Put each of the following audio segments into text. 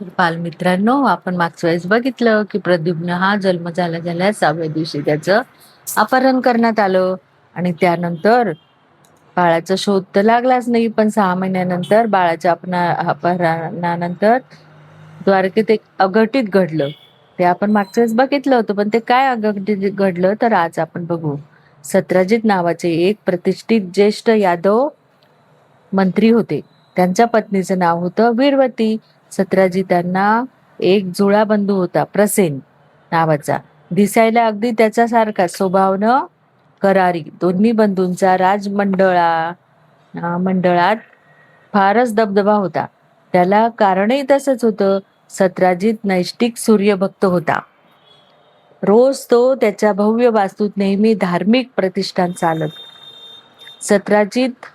तर बालमित्रांनो, आपण मागच्या वेळेस बघितलं की प्रद्युम्न हा जन्म झाल्या 6व्या दिवशी त्याचं अपहरण करण्यात आलं आणि त्यानंतर बाळाचा शोध तर लागलाच नाही. पण 6 महिन्यानंतर बाळाच्या अपहरणानंतर द्वारकेत एक अघटित घडलं. ते आपण मागच्या वेळेस बघितलं होतं, पण ते काय अघटित घडलं तर आज आपण बघू. सत्राजित नावाचे एक प्रतिष्ठित ज्येष्ठ यादव मंत्री होते. त्यांच्या पत्नीचं नाव होतं वीरवती. सत्राजितांना एक जुळा बंधू होता, प्रसेन नावाचा. दिसायला अगदी त्याच्यासारखा, स्वभावनं करारी. दोन्ही बंधूंचा मंडळात फारच दबदबा होता. त्याला कारणही तसंच होतं. सत्राजित नैष्टिक सूर्यभक्त होता. रोज तो त्याच्या भव्य वास्तूत नेहमी धार्मिक प्रतिष्ठान चालत. सत्राजित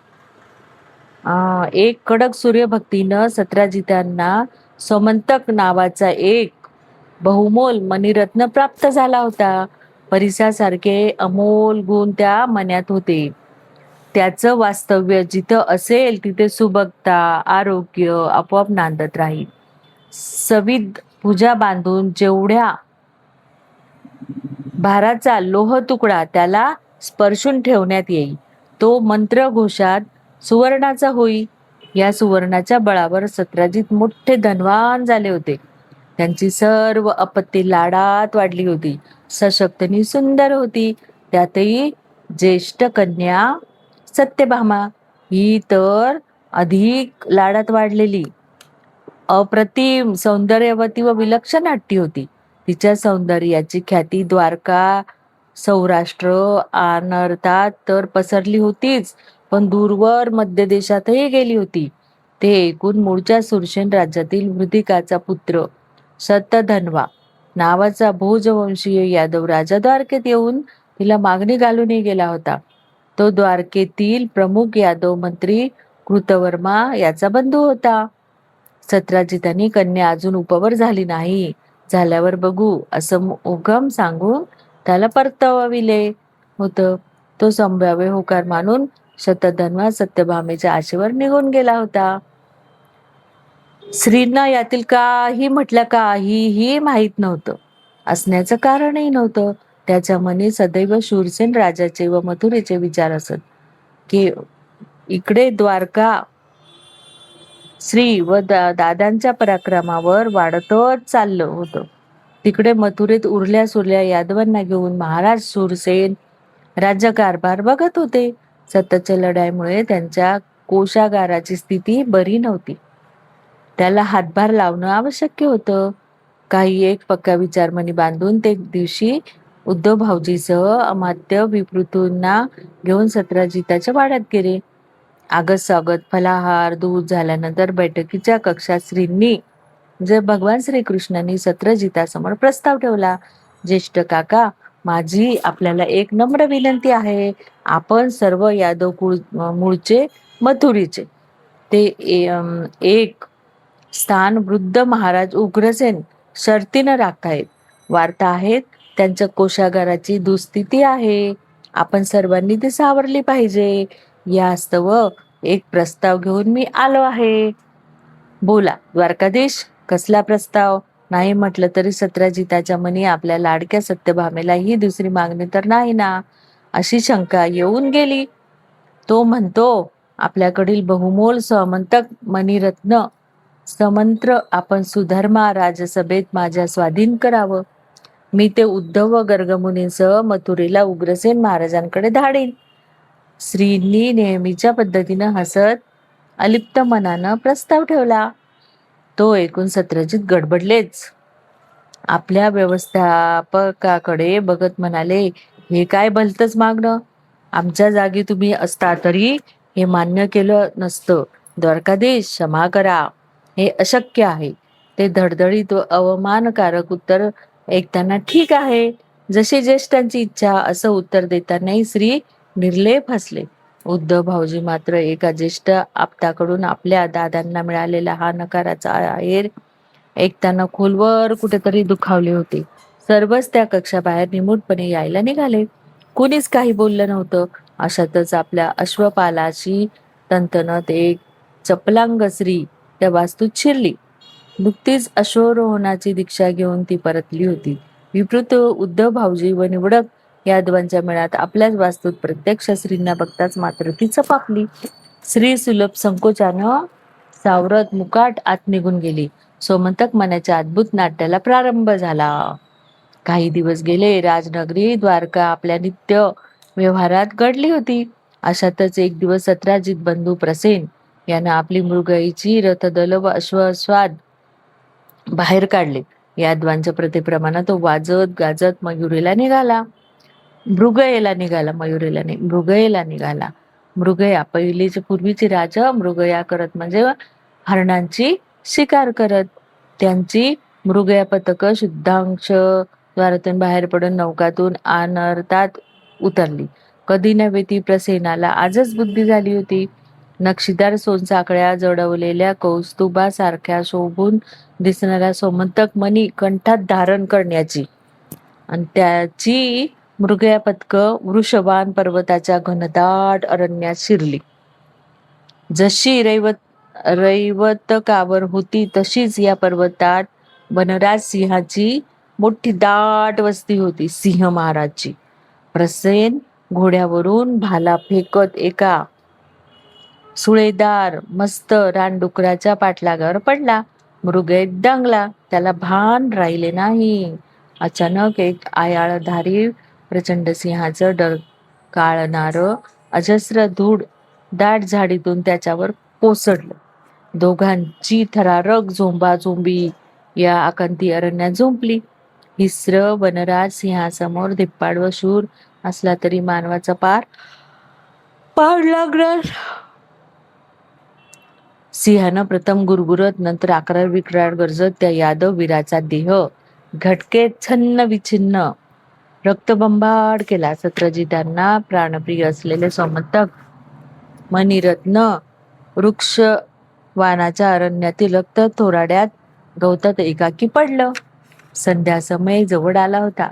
एक कडक सूर्यभक्तीनं सत्राजितांना समंतक नावाचा एक बहुमोल मणिरत्न प्राप्त झाला होता. परिसासारखे अमोल गुण त्या मन्यात होते. त्याचं वास्तव्य जिथं असेल तिथे सुबकता, आरोग्य आपोआप नांदत राहील. सविध पूजा बांधून जेवढ्या भाराचा लोह तुकडा त्याला स्पर्शून ठेवण्यात येईल, तो मंत्रघोषात सुवर्णाचा होई. या सुवर्णाच्या बळावर सत्राजित मोठे धनवान झाले होते. त्यांची सर्व अपत्ये लाडात वाढली होती. सशक्तनी सुंदर होती. त्यातही ज्येष्ठ कन्या सत्यभामा ही तर अधिक लाडात वाढलेली. अप्रतिम सौंदर्यवती व विलक्षण हट्टी होती. तिच्या सौंदर्याची ख्याती द्वारका, सौराष्ट्र अनर्थात तर पसरली होतीच, पण दूरवर मध्य देशातही गेली होती. ते ऐकून मूळच्या सुरसेन राज्यातील वृद्धिकाचा पुत्र शतधन्वा नावाचा भोजवंशीय यादव राजा द्वारकेत येऊन तिला मागणी घालूनही गेला होता. तो द्वारकेतील प्रमुख यादव मंत्री कृतवर्मा याचा बंधू होता. सत्राजितांनी कन्या अजून उपवर झाली नाही, झाल्यावर बघू असं उगम सांगून त्याला परतविले होतं. तो संभाव्य होकार मानून शतधन्वा सत्यभामेच्या आशेवर निघून गेला होता. श्रींना यातील काहीही माहीत नव्हतं. असण्याचं कारणही नव्हतं. त्याच्या मनी सदैव शूरसेन राजाचे व मथुरेचे विचार असत. की इकडे द्वारका श्री व दादांच्या पराक्रमावर वाढतच चाललं होतं. तिकडे मथुरेत उरल्या सुरल्या यादवांना घेऊन महाराज शूरसेन राज्यकारभार बघत होते. सततच्या लढाईमुळे त्यांच्या कोशागाराची स्थिती बरी नव्हती. त्याला हातभार लावणं आवश्यक होतं. काही एक पक्का विचारमणी बांधून ते दिवशी उद्धव भाऊजीसह अमात्य विपृतूंना घेऊन सत्राजिताच्या वाड्यात गेले. आगत स्वागत फलाहार दूध झाल्यानंतर बैठकीच्या कक्षात श्रींनी भगवान श्रीकृष्णांनी सत्रजितासमोर प्रस्ताव ठेवला. ज्येष्ठ काका, माझी आपल्याला एक नम्र विनंती आहे. आपण सर्व यादव कुळ मूळचे मथुरीचे. ते एक स्थान वृद्ध महाराज उग्रसेन शर्तीनं राखतायत. वार्ता आहेत त्यांच्या कोशागाराची दुस्थिती आहे. आपण सर्वांनी ती सावरली पाहिजे. यास्तव एक प्रस्ताव घेऊन मी आलो आहे. बोला द्वारकाधीश, कसला प्रस्ताव? नाही म्हटलं तरी सत्राजिताच्या मनी आपल्या लाडक्या सत्यभामेला ही दुसरी मागणी तर नाही ना, अशी शंका येऊन गेली. तो म्हणतो, आपल्याकडील बहुमोल समंतक मणिरत्न समंत्र आपण सुधर्मा राजसभेत माझ्या स्वाधीन करावं. मी ते उद्धव व गर्गमुनींसह मथुरेला उग्रसेन महाराजांकडे धाडीन. श्रींनी नेहमीच्या पद्धतीनं हसत अलिप्त मनानं प्रस्ताव ठेवला. तो ऐकून सत्रजित गडबडलेच. आपल्या व्यवस्थापकाकडे बघत म्हणाले, हे काय भलतंच मागणं. आमच्या जागी तुम्ही असता तरी हे मान्य केलं नसतं. द्वारकाधीश, क्षमा करा, हे अशक्य आहे. ते धडधडीत व अवमानकारक उत्तर ऐकताना ठीक आहे, जशी ज्येष्ठांची इच्छा, असं उत्तर देतानाही श्री निर्लेप हसले. उद्धव भाऊजी मात्र एका ज्येष्ठ आप्ताकडून आपल्या दादांना मिळालेला हा नकाराचा आहेर ऐकताना खोलवर कुठेतरी दुखावले होते. सर्वच त्या कक्षाबाहेर निमूटपणे यायला निघाले. कुणीच काही बोललं नव्हतं. अशातच आपल्या अश्वपालाची तंतनत एक चपलांग स्त्री त्या वास्तूत शिरली. नुकतीच अश्वारोहणाची दीक्षा घेऊन ती परतली होती. विपृत उद्धव भाऊजी व निवडक यादवांच्या मेळ्यात आपल्याच वास्तूत प्रत्यक्ष श्रींना बघताच मात्र ती चपाकली. श्री सुलभ संकोचानं सावरत मुकाट आत निघून गेली. सोमंतक मनाच्या अद्भुत नाट्याला प्रारंभ झाला. काही दिवस गेले. राजनगरी द्वारका आपल्या नित्य व्यवहारात गडली होती. अशातच एक दिवस सत्राजित बंधू प्रसेन यानं आपली मृगाईची रथदल व अश्वस्वाद बाहेर काढले. यादवांच्या प्रथेप्रमाणे तो वाजत गाजत मयुरीला निघाला. मृगयेला निघाला. मयुरीला नाही, मृगयेला निघाला. मृगया पहिलीची पूर्वीची राजा मृगया करत म्हणजे हरणांची शिकार करत. त्यांची मृगया पथक शुद्धांश द्वारातून बाहेर पडून नौकातून अनर्थात उतरली. कधी नव्हे ती प्रसेनाला आजच बुद्धी झाली होती. नक्षीदार सोनसाखळ्या जडवलेल्या कौस्तुभासारख्या शोभून दिसणाऱ्या सोमंतक मणी कंठात धारण करण्याची आणि त्याची मृगया पथक वृषभान पर्वताच्या घनदाट अरण्यात शिरली. जशी रैवतकावर होती तशीच या पर्वतात वनराज सिंहाची मोठी दाट वस्ती होती. सिंह महाराजची प्रसेन घोड्यावरून भाला फेकत एका सुळेदार मस्त रानडुकराच्या पाठलागावर पडला. मृगय दंगला. त्याला भान राहिले नाही. अचानक एक आयाळधारी प्रचंड सिंहाचं डरकाळणारं अजस्र धूळ दाट झाडीतून त्याच्यावर कोसळलं. दोघांची थरारक झोंबाझोंबी या आकांती अरण्यात झोंपली. हिस्र वनराज सिंहासमोर धिप्पाड व शूर असला तरी मानवाचा पाड लागणार. सिंहानं प्रथम गुरगुरत नंतर अकरार विक्राळ गरजत त्या यादव वीराचा देह घटकेत छन्न विछिन्न रक्तबंबाळ केला. सत्रजितांना प्राणप्रिय असलेले सोमंतक मणिरत्न वृक्ष वानाच्या अरण्यातील रक्त थोराड्यात गवतात एकाकी पडलं. संध्या समय जवळ आला होता.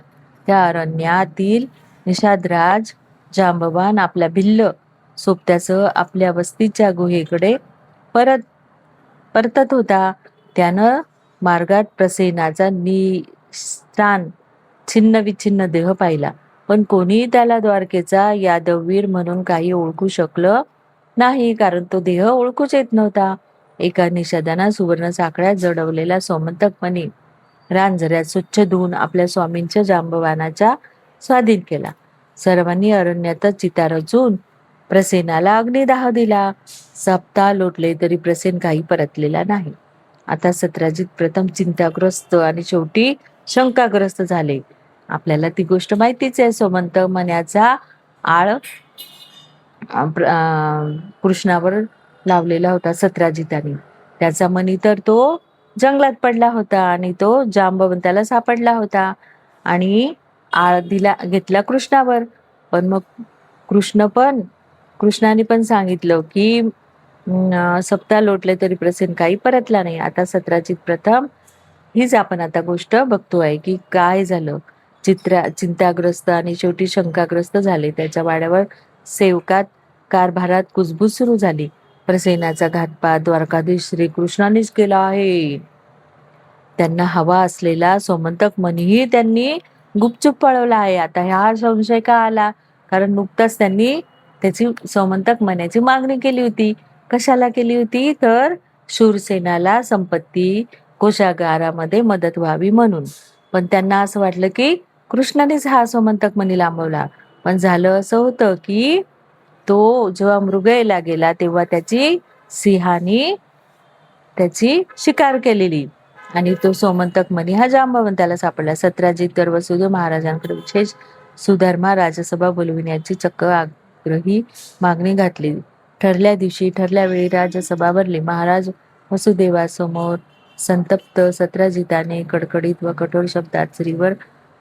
त्या अरण्यातील निषादराज जांबवान आपल्या भिल्ल सोबत्यासह आपल्या वस्तीच्या गुहेकडे परतत होता. त्यानं मार्गात प्रसेनाचा निस्त्राण छिन्न विछिन्न देह पाहिला. पण कोणी त्याला द्वारकेचा यादववीर म्हणून काही ओळखू शकलं नाही, कारण तो देह ओळखूच येत नव्हता. एका निषादाना सुवर्ण साखळ्यात जडवलेला सोमंतक मणी रांजऱ्यात स्वच्छ धुवून आपल्या स्वामींच्या जांबवानाच्या स्वाधीन केला. सर्वांनी अरण्यातच चिता रचून प्रसेनाला अग्निदाह दिला. सप्ताह लोटले तरी प्रसेन काही परतलेला नाही. आता सत्राजित प्रथम चिंताग्रस्त आणि शेवटी शंकाग्रस्त झाले. आपल्याला ती गोष्ट माहितीच आहे. सोमंत मण्याचा आळ कृष्णावर लावलेला होता सत्राजिताने. त्याचा मणी तर तो जंगलात पडला होता आणि तो जांबवंताला सापडला होता आणि आळ घेतला कृष्णावर. पण मग कृष्णाने पण सांगितलं की सप्ताह लोटले तरी प्रसेन काही परतला नाही. आता सत्राजित प्रथम हीच आपण आता गोष्ट बघतोय की काय झालं. चिंताग्रस्त आणि शेवटी शंकाग्रस्त झाले. त्याच्या वाड्यावर सेवकात कारभारात कुजबूज सुरू झाली. प्रसेनाचा घातपात द्वारकाधीश श्रीकृष्णानेच केला आहे. त्यांना हवा असलेला सोमंतक मणीही त्यांनी गुपचूप पळवला आहे. आता हा संशय का आला? कारण नुकताच त्यांनी त्याची सोमंतक मण्याची मागणी केली होती. कशाला केली होती? तर शूरसेनाला संपत्ती कोशागारामध्ये मदत व्हावी म्हणून. पण त्यांना असं वाटलं की कृष्णानेच हा सोमंतक मणी लांबवला. पण झालं असं होतं की तो जेव्हा मृगयेला गेला तेव्हा त्याची सिंहाने त्याची शिकार केलेली आणि तो सोमंतक मणी हा जांबवंताला सापडला. सत्राजित तर वसुदेव महाराजांकडे विशेष सुधर्मा राजसभा बोलविण्याची चक्क आग्रही मागणी घातली. ठरल्या दिवशी ठरल्या वेळी राजसभा भरली. महाराज वसुदेवासमोर संतप्त सत्राजिताने कडकडीत व कठोर शब्दात श्रीवर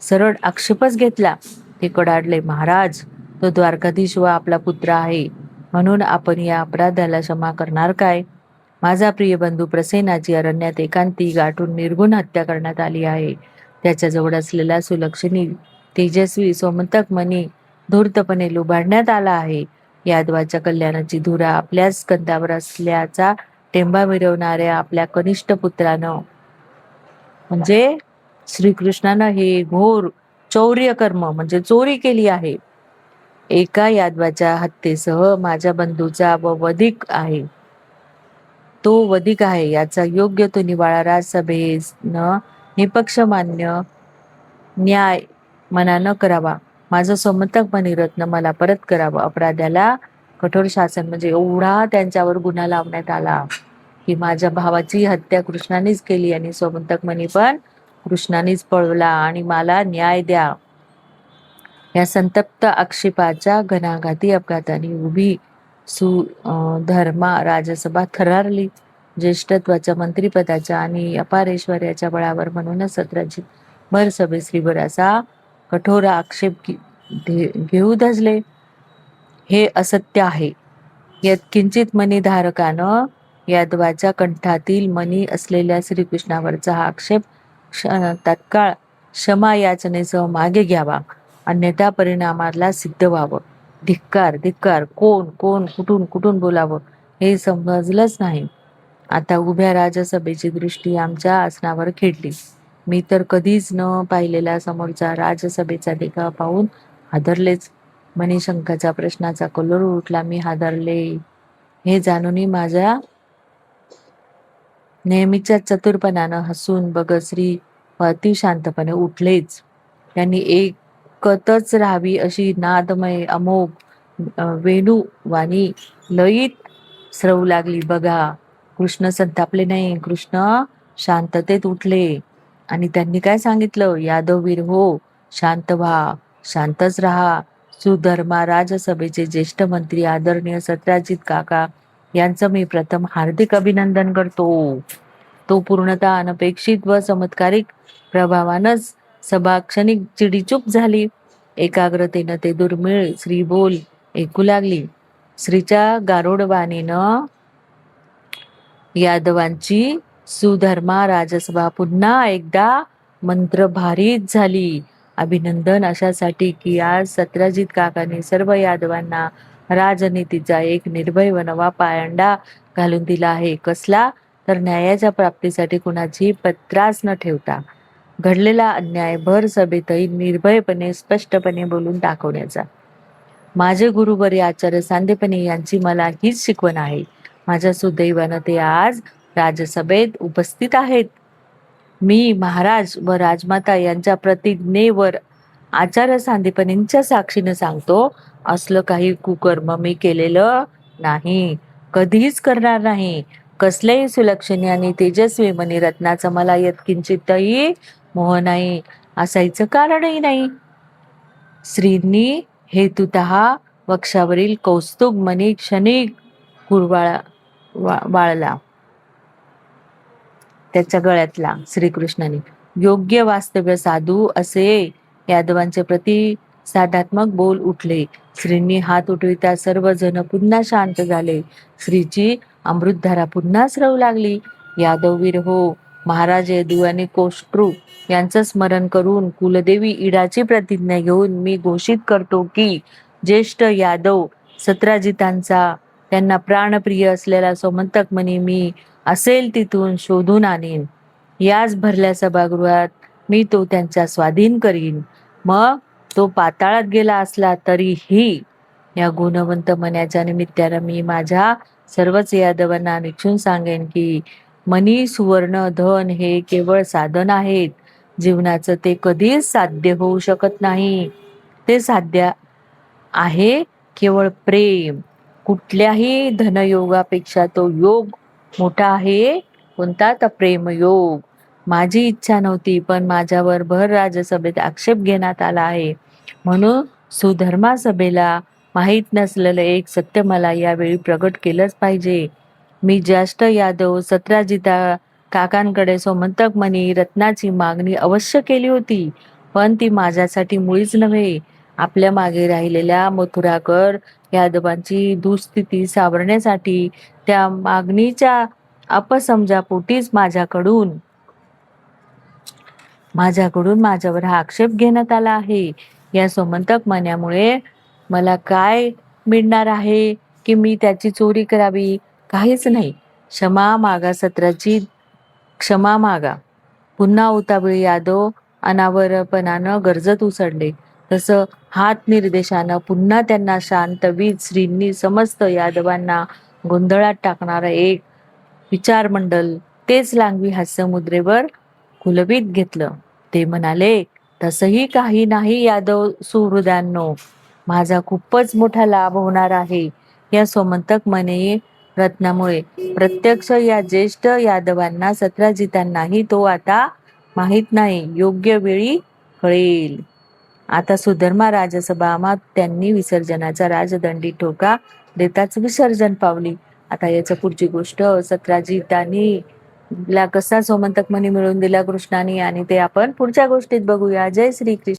सरळ आक्षेपच घेतला. ते कडाडले. महाराज, तो द्वारकाधीश व आपला पुत्र आहे, म्हणून आपण या अपराधाला क्षमा करणार काय? माझा प्रिय बंधू प्रसेनाची अरण्यात एकांती गाठून निर्गुण हत्या करण्यात आली आहे. त्याच्याजवळ असलेला सुलक्षणी तेजस्वी सोमंतक मणी धूर्तपणे लुबाडण्यात आला आहे. यादवाच्या कल्याणाची धुरा आपल्याच कंदावर असल्याचा टेंबा मिरवणाऱ्या आपल्या कनिष्ठ पुत्रानं म्हणजे श्रीकृष्णानं हे घोर चौर्य कर्म म्हणजे चोरी केली आहे. एका यादवाच्या हत्येसह माझ्या बंधूचा वधिक आहे याचा योग्य तो निवाळा राजसभेनं निपक्षमान्य न्याय मनानं करावा. माझं समंतक मणिरत्न मला परत करावं. अपराध्याला कठोर शासन म्हणजे एवढा त्यांच्यावर गुन्हा लावण्यात आला की माझ्या भावाची हत्या कृष्णानेच केली आणि समंतक मणी पण कृष्णानेच पळवला आणि मला न्याय द्या. या संतप्त आक्षेपाच्या घणाघाती अपघाताने उभी सुधर्मा राजसभा थरारली. ज्येष्ठत्वाच्या मंत्रिपदाच्या आणि अपार ऐश्वर्याच्या बळावर म्हणूनच सत्राजित भर सभेत श्रीभर असा कठोर आक्षेप घेऊ धजले. हे असत्य आहे. यत्किंचित मणिधारकानं यादवाच्या कंठातील मणी असलेल्या श्रीकृष्णावरचा हा आक्षेप तात्काळ क्षमा याचनेसह मागे घ्यावा, अन्यथा परिणामाला सिद्ध व्हावं. धिक्कार धिक्कार. कोण कोण कुठून कुठून बोलावं हे समजलंच नाही. आता उभ्या राजसभेची दृष्टी आमच्या आसनावर खेळली. मी तर कधीच न पाहिलेला समोरचा राजसभेचा देखावा पाहून हादरलेच. मणिशंखाच्या प्रश्नाचा कल्लोळ उठला. मी हादरले हे जाणूनही माझ्या नेहमीच्या चतुरपणानं हसून बघत श्री अति शांतपणे उठलेच. त्यांनी एकतच राहावी अशी नादमय अमोघ वेणुवाणी लयीत स्रवू लागली. बघा, कृष्ण संतापले नाही. कृष्ण शांततेत उठले आणि त्यांनी काय सांगितलं? यादववीर हो, शांत व्हा, शांतच राहा. सुधर्मा राजसभेचे ज्येष्ठ मंत्री आदरणीय सत्राजित काका यांचं मी प्रथम हार्दिक अभिनंदन करतो. तो पूर्णतः अनपेक्षित व चमत्कारिक प्रभावानंच सभा क्षणिक चिडीचूप झाली. एकाग्रतेनं ते दुर्मिळ श्री बोल ऐकू लागली. श्रीच्या गारुडवाणीनं यादवांची सुधर्मा राजसभा पुन्हा एकदा मंत्रभारित झाली. अभिनंदन अशासाठी की आज सत्राजित काकांनी सर्व यादवांना राजनीतीचा एक निर्भय व नवा पायंडा घालून दिला आहे. कसला? तर न्यायाच्या प्राप्तीसाठी कुणाची पत्रास न ठेवता घडलेला अन्याय भर सभेतही निर्भयपणे स्पष्टपणे बोलून दाखवण्याचा. माझे गुरुवर्य आचार्य सांदेपणे यांची मला हीच शिकवण आहे. माझ्या सुदैवानं ते आज राजसभेत उपस्थित आहेत. मी महाराज व राजमाता यांच्या प्रतिज्ञेवर आचार्य सांदीपनींच्या साक्षीने सांगतो, असलं काही कुकर्म मी केलेलं नाही, कधीच करणार नाही. कसल्याही सुलक्षणी आणि तेजस्वी मणिरत्नाचा मला यत्किंचितही मोह नाही, असायचं कारणही नाही. श्रींनी हेतुतः वक्षावरील कौस्तुभ मणी क्षणिक वाळला त्याच्या गळ्यातला. श्रीकृष्णाने योग्य वास्तव्य साधू असे यादवांचे प्रतिसादात्मक बोल उठले. श्रींनी हात उठविता सर्वजण पुन्हा शांत झाले. श्रीची अमृतधारा पुन्हा स्रवू लागली. यादववीर हो, महाराज यदू आणि कोष्टृ यांचं स्मरण करून कुलदेवी इडाची प्रतिज्ञा घेऊन मी घोषित करतो की ज्येष्ठ यादव सत्राजितांचा त्यांना प्राणप्रिय असलेला समंतक मणी मी असेल तिथून शोधून आणीन. याच भरल्या सभागृहात मी तो त्यांच्या स्वाधीन करीन. मग तो पाताळात गेला असला तरीही या गुणवंत मण्याच्या निमित्तानं मी माझ्या सर्वच यादवांना निक्षून सांगेन की मणी सुवर्ण धन हे केवळ साधन आहेत. जीवनाचं ते कधीच साध्य होऊ शकत नाही. ते साध्य आहे केवळ प्रेम. कुठल्याही धनयोगापेक्षा तो योग मोठा आहे. कोणता? तर प्रेमयोग. माझी इच्छा नव्हती, पण माझ्यावर भर राजसभेत आक्षेप घेण्यात आला आहे, म्हणून सुधर्मा सभेला माहीत नसलेलं एक सत्य मला यावेळी प्रगट केलंच पाहिजे. मी ज्येष्ठ यादव सत्राजिता काकांकडे समंतक मणी रत्नाची मागणी अवश्य केली होती, पण ती माझ्यासाठी मुळीच नव्हे, आपल्या मागे राहिलेल्या मथुराकर यादवांची दुःस्थिती सावरण्यासाठी. त्या मागणीच्या अपसमजापोटीच माझ्याकडून माझ्यावर हा आक्षेप घेण्यात आला आहे. या समंतक मण्यामुळे मला काय मिळणार आहे की मी त्याची चोरी करावी? काहीच नाही. क्षमा मागा सत्राजित, क्षमा मागा. पुन्हा उतावळी यादव अनावरपणानं गरजत उसळले. तसं हात निर्देशानं पुन्हा त्यांना शांतवीत श्रींनी समस्त यादवांना गोंधळात टाकणारं एक विचारमंडल तेच लांघवी हास्य मुद्रेवर खुलवीत घेतलं. ते म्हणाले, तसंही काही नाही यादव सुहृदांनो, माझा खूपच मोठा लाभ होणार आहे या सोमंतक मने रत्नामुळे. प्रत्यक्ष या ज्येष्ठ यादवांना सत्राजितांनाही तो आता माहीत नाही, योग्य वेळी कळेल. आता सुधर्मा राजसभामा त्यांनी विसर्जनाचा राजदंडी ठोका देताच विसर्जन पावली. आता याच्या पुढची गोष्ट सत्राजितांनी ला कसा सोमंतक मणी मिळवून दिला कृष्णाने आणि ते आपण पुढच्या गोष्टीत बघूया. जय श्री कृष्ण.